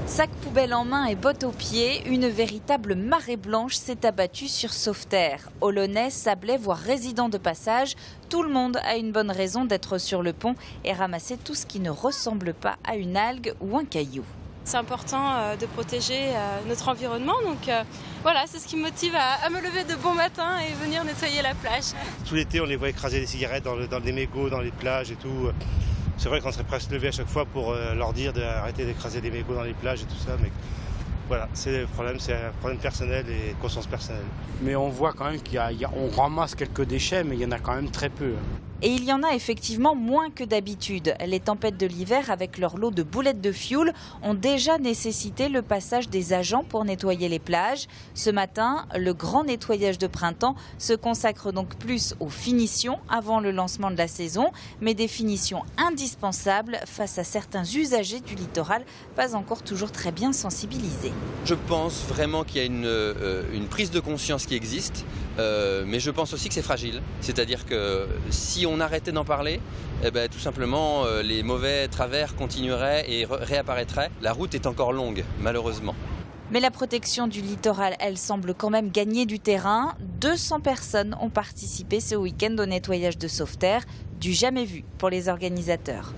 Sac poubelle en main et bottes aux pieds, une véritable marée blanche s'est abattue sur Sauveterre. Olonnais, Sablais, voire résidents de passage, tout le monde a une bonne raison d'être sur le pont et ramasser tout ce qui ne ressemble pas à une algue ou un caillou. C'est important de protéger notre environnement, donc voilà, c'est ce qui me motive à me lever de bon matin et venir nettoyer la plage. Tout l'été, on les voit écraser des cigarettes dans les mégots, dans les plages et tout. C'est vrai qu'on serait presque levé à chaque fois pour leur dire d'arrêter d'écraser des mégots dans les plages et tout ça, mais voilà, c'est le problème, c'est un problème personnel et de conscience personnelle. Mais on voit quand même qu'on ramasse quelques déchets, mais il y en a quand même très peu. Et il y en a effectivement moins que d'habitude. Les tempêtes de l'hiver, avec leur lot de boulettes de fioul, ont déjà nécessité le passage des agents pour nettoyer les plages. Ce matin, le grand nettoyage de printemps se consacre donc plus aux finitions avant le lancement de la saison, mais des finitions indispensables face à certains usagers du littoral, pas encore toujours très bien sensibilisés. Je pense vraiment qu'il y a une prise de conscience qui existe, mais je pense aussi que c'est fragile. C'est-à-dire que si on arrêtait d'en parler, tout simplement les mauvais travers continueraient et réapparaîtraient. La route est encore longue, malheureusement. Mais la protection du littoral, elle semble quand même gagner du terrain. 200 personnes ont participé ce week-end au nettoyage de Sauveterre, du jamais vu pour les organisateurs.